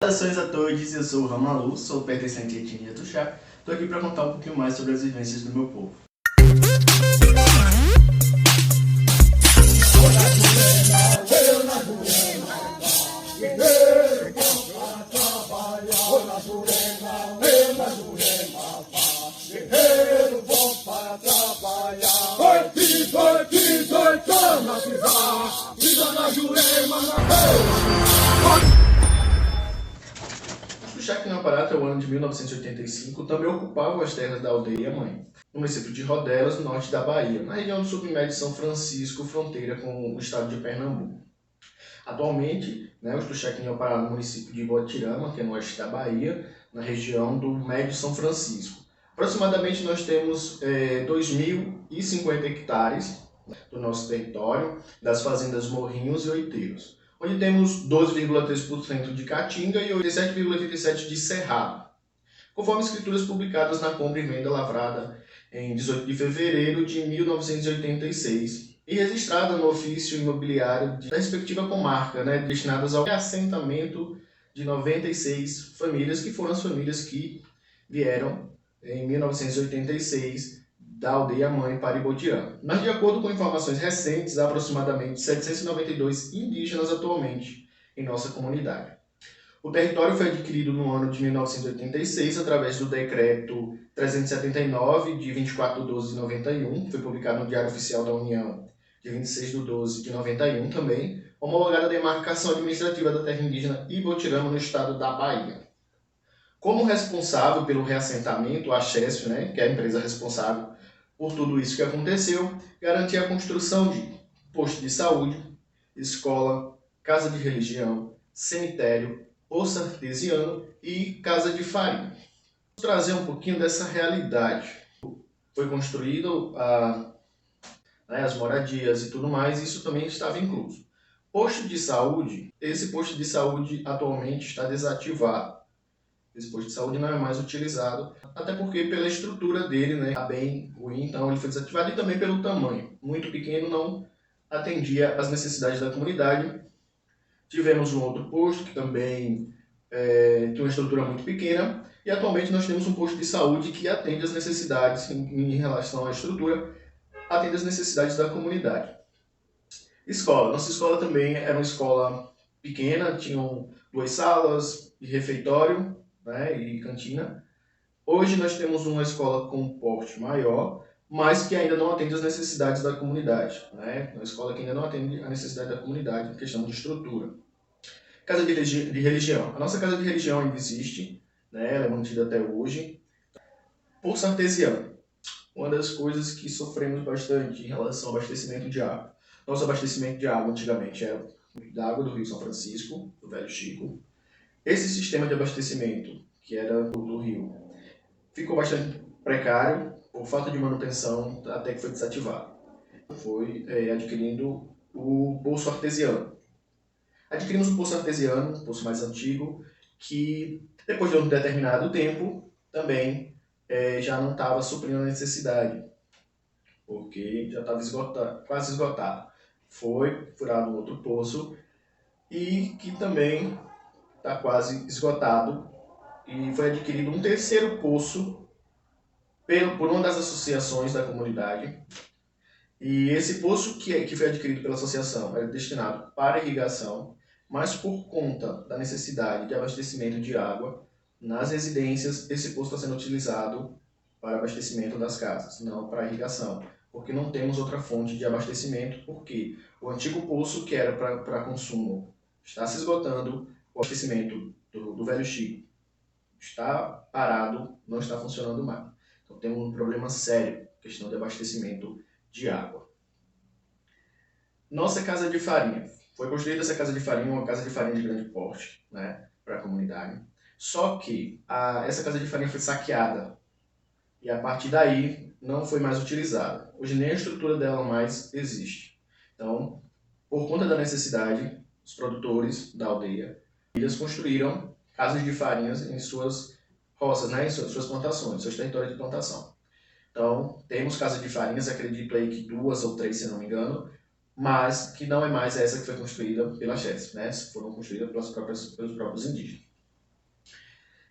Saudações a todos, eu sou o Ramalu, sou pertencente à etnia Tuxá. Estou aqui para contar um pouquinho mais sobre as vivências do meu povo. Os Tuxá aqui no Pará, até o ano de 1985, também ocupavam as terras da aldeia-mãe, no município de Rodelas, no norte da Bahia, na região do submédio São Francisco, fronteira com o estado de Pernambuco. Atualmente, os Tuxá aqui no Pará, no município de Ibotirama, que é no oeste da Bahia, na região do Médio São Francisco. Aproximadamente nós temos 2.050 hectares do nosso território, das fazendas Morrinhos e Oiteiros, onde temos 12,3% de caatinga e 87,87% de cerrado, conforme escrituras publicadas na compra e venda lavrada em 18 de fevereiro de 1986 e registrada no ofício imobiliário da respectiva comarca, destinadas ao assentamento de 96 famílias, que foram as famílias que vieram em 1986 da aldeia-mãe para Ibotirama. Mas, de acordo com informações recentes, há aproximadamente 792 indígenas atualmente em nossa comunidade. O território foi adquirido no ano de 1986 através do Decreto 379, de 24 de 12 de 91, que foi publicado no Diário Oficial da União, de 26 de 12 de 91 também, homologada a demarcação administrativa da terra indígena Ibotirama no estado da Bahia. Como responsável pelo reassentamento, a Chesf, que é a empresa responsável por tudo isso que aconteceu, garantia a construção de posto de saúde, escola, casa de religião, cemitério, poço artesiano e casa de farinha. Vou trazer um pouquinho dessa realidade. Foi construído as moradias e tudo mais, isso também estava incluso. Posto de saúde, esse posto de saúde atualmente está desativado. Esse posto de saúde não é mais utilizado, até porque pela estrutura dele, está bem ruim, então ele foi desativado, e também pelo tamanho. Muito pequeno, não atendia às necessidades da comunidade. Tivemos um outro posto que também tem uma estrutura muito pequena, e atualmente nós temos um posto de saúde que atende às necessidades em relação à estrutura, atende às necessidades da comunidade. Escola. Nossa escola também era uma escola pequena, tinham 2 salas e refeitório, e cantina. Hoje nós temos uma escola com porte maior, mas que ainda não atende às necessidades da comunidade. Uma escola que ainda não atende à necessidade da comunidade em questão de estrutura. Casa de religião. A nossa casa de religião ainda existe, ela é mantida até hoje. Poço artesiano. Uma das coisas que sofremos bastante em relação ao abastecimento de água. Nosso abastecimento de água antigamente era da água do Rio São Francisco, do Velho Chico. Esse sistema de abastecimento, que era do rio, ficou bastante precário por falta de manutenção, até que foi desativado. Foi adquirindo o poço artesiano. Adquirimos um poço artesiano, um poço mais antigo, que depois de um determinado tempo também já não estava suprindo a necessidade, porque já estava quase esgotado. Foi furado um outro poço e que também está quase esgotado, e foi adquirido um terceiro poço por uma das associações da comunidade. E esse poço que foi adquirido pela associação era destinado para irrigação, mas por conta da necessidade de abastecimento de água nas residências, esse poço está sendo utilizado para abastecimento das casas, não para irrigação, porque não temos outra fonte de abastecimento, porque o antigo poço que era para consumo está se esgotando, o abastecimento do Velho Chico está parado, não está funcionando mais. Então tem um problema sério, questão de abastecimento de água. Nossa casa de farinha. Foi construída essa casa de farinha, uma casa de farinha de grande porte, para a comunidade. Só que essa casa de farinha foi saqueada e a partir daí não foi mais utilizada. Hoje nem a estrutura dela mais existe. Então, por conta da necessidade, os produtores da aldeia, eles construíram casas de farinhas em suas roças, em suas plantações, seus territórios de plantação. Então, temos casas de farinhas, acredito aí que 2 ou 3, se não me engano, mas que não é mais essa que foi construída pela Chesf, foram construídas pelos próprios indígenas.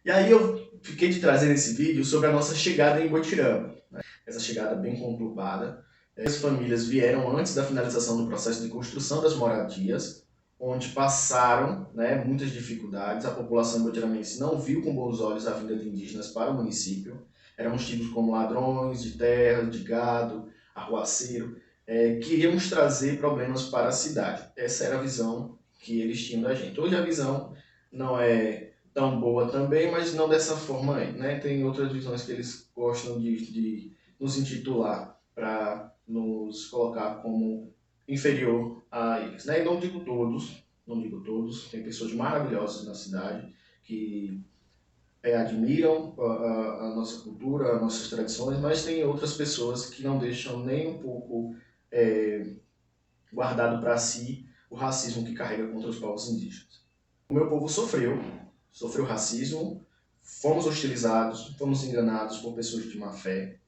E aí eu fiquei de trazer nesse vídeo sobre a nossa chegada em Botirama, né? Essa chegada bem conturbada. As famílias vieram antes da finalização do processo de construção das moradias, onde passaram, né, muitas dificuldades. A população botiramense não viu com bons olhos a vinda de indígenas para o município. Éramos tidos como ladrões de terra, de gado, arruaceiro. Queríamos trazer problemas para a cidade. Essa era a visão que eles tinham da gente. Hoje a visão não é tão boa também, mas não dessa forma aí, né? Tem outras visões que eles gostam de nos intitular para nos colocar como inferior a eles, né? E não digo todos, tem pessoas maravilhosas na cidade que admiram a nossa cultura, as nossas tradições, mas tem outras pessoas que não deixam nem um pouco guardado para si o racismo que carrega contra os povos indígenas. O meu povo sofreu racismo, fomos hostilizados, fomos enganados por pessoas de má fé.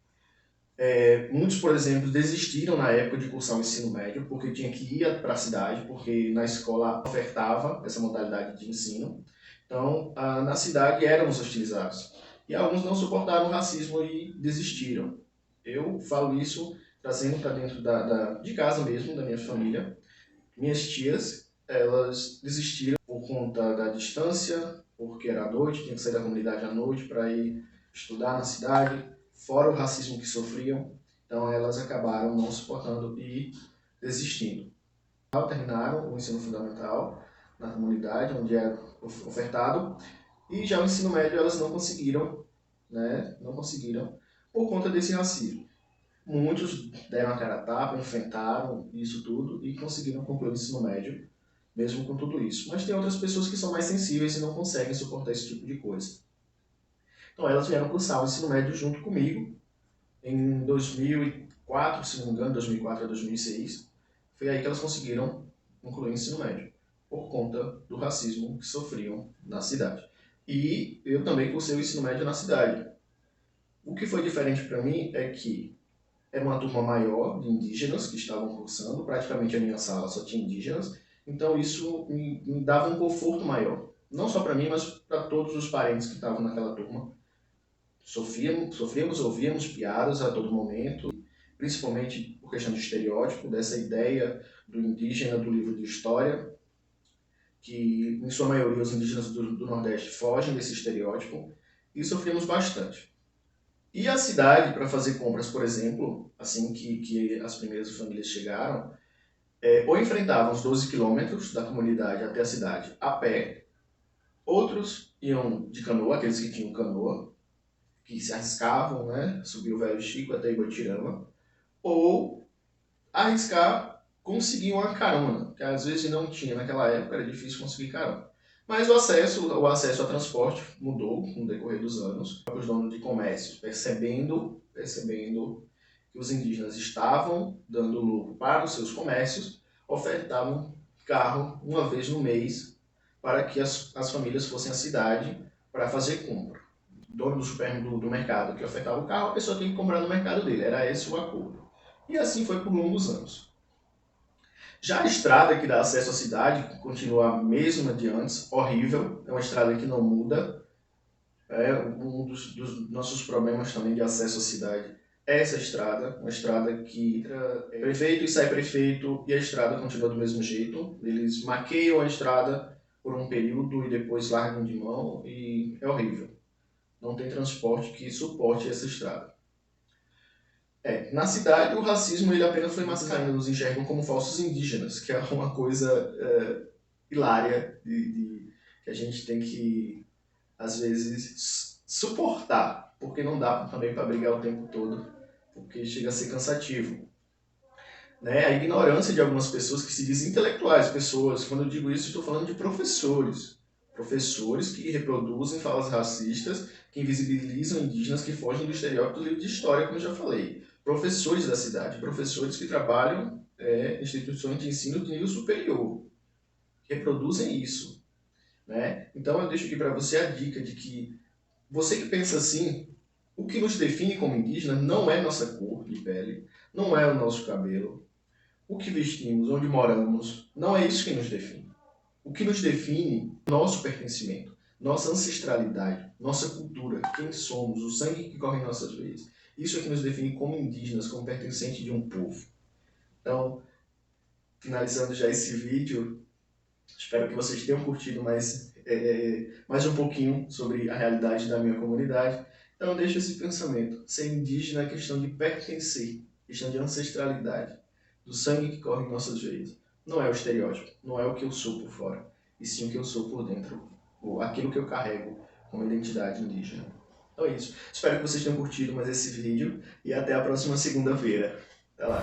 Muitos, por exemplo, desistiram na época de cursar o ensino médio porque tinha que ir para a cidade, porque na escola ofertava essa modalidade de ensino. Então, na cidade éramos hostilizados. E alguns não suportaram o racismo e desistiram. Eu falo isso trazendo para dentro de casa mesmo, da minha família. Minhas tias, elas desistiram por conta da distância, porque era à noite, tinha que sair da comunidade à noite para ir estudar na cidade, fora o racismo que sofriam. Então elas acabaram não suportando e desistindo. Terminaram o ensino fundamental na comunidade, onde era ofertado, e já o ensino médio elas não conseguiram, né? Não conseguiram por conta desse racismo. Muitos deram a cara a tapa, enfrentaram isso tudo e conseguiram concluir o ensino médio, mesmo com tudo isso. Mas tem outras pessoas que são mais sensíveis e não conseguem suportar esse tipo de coisa. Então elas vieram cursar o ensino médio junto comigo, em 2004, se não me engano, 2004 a 2006. Foi aí que elas conseguiram concluir o ensino médio, por conta do racismo que sofriam na cidade. E eu também cursei o ensino médio na cidade. O que foi diferente para mim é que era uma turma maior de indígenas que estavam cursando, praticamente a minha sala só tinha indígenas, então isso me dava um conforto maior. Não só para mim, mas para todos os parentes que estavam naquela turma. Sofríamos, ouvíamos piadas a todo momento, principalmente por questão de estereótipo, dessa ideia do indígena do livro de história, que em sua maioria os indígenas do Nordeste fogem desse estereótipo, e sofríamos bastante. E a cidade, para fazer compras, por exemplo, assim que as primeiras famílias chegaram, ou enfrentavam os 12 quilômetros da comunidade até a cidade a pé, outros iam de canoa, aqueles que tinham canoa, que se arriscavam, né, subir o Velho Chico até Ibatirama, ou arriscar conseguir uma carona, que às vezes não tinha naquela época, era difícil conseguir carona. Mas o acesso a transporte mudou no decorrer dos anos. Os donos de comércio percebendo que os indígenas estavam dando lucro para os seus comércios, ofertavam carro uma vez no mês para que as famílias fossem à cidade para fazer compra. O dono do mercado que ofertava o carro, a pessoa tinha que comprar no mercado dele. Era esse o acordo. E assim foi por longos anos. Já a estrada que dá acesso à cidade continua a mesma de antes, horrível, é uma estrada que não muda. Um dos nossos problemas também de acesso à cidade é essa estrada, uma estrada que entra prefeito e sai prefeito e a estrada continua do mesmo jeito. Eles maqueiam a estrada por um período e depois largam de mão e é horrível. Não tem transporte que suporte essa estrada. Na cidade, o racismo ele apenas foi mascarado. Nos enxergam como falsos indígenas, que é uma coisa hilária que a gente tem que, às vezes, suportar, porque não dá também para brigar o tempo todo, porque chega a ser cansativo. A ignorância de algumas pessoas que se dizem intelectuais, quando eu digo isso, estou falando de professores que reproduzem falas racistas, que invisibilizam indígenas, que fogem do estereótipo do livro de história, como eu já falei. Professores da cidade, professores que trabalham em instituições de ensino de nível superior, reproduzem isso. Então eu deixo aqui para você a dica de que você que pensa assim, o que nos define como indígena não é nossa cor de pele, não é o nosso cabelo, o que vestimos, onde moramos, não é isso que nos define. O que nos define é o nosso pertencimento, nossa ancestralidade, nossa cultura, quem somos, o sangue que corre em nossas veias. Isso é que nos define como indígenas, como pertencentes de um povo. Então, finalizando já esse vídeo, espero que vocês tenham curtido mais um pouquinho sobre a realidade da minha comunidade. Então, deixo esse pensamento. Ser indígena é questão de pertencer, questão de ancestralidade, do sangue que corre em nossas veias. Não é o estereótipo, não é o que eu sou por fora, e sim o que eu sou por dentro, ou aquilo que eu carrego como identidade indígena. Então é isso. Espero que vocês tenham curtido mais esse vídeo e até a próxima segunda-feira. Até lá!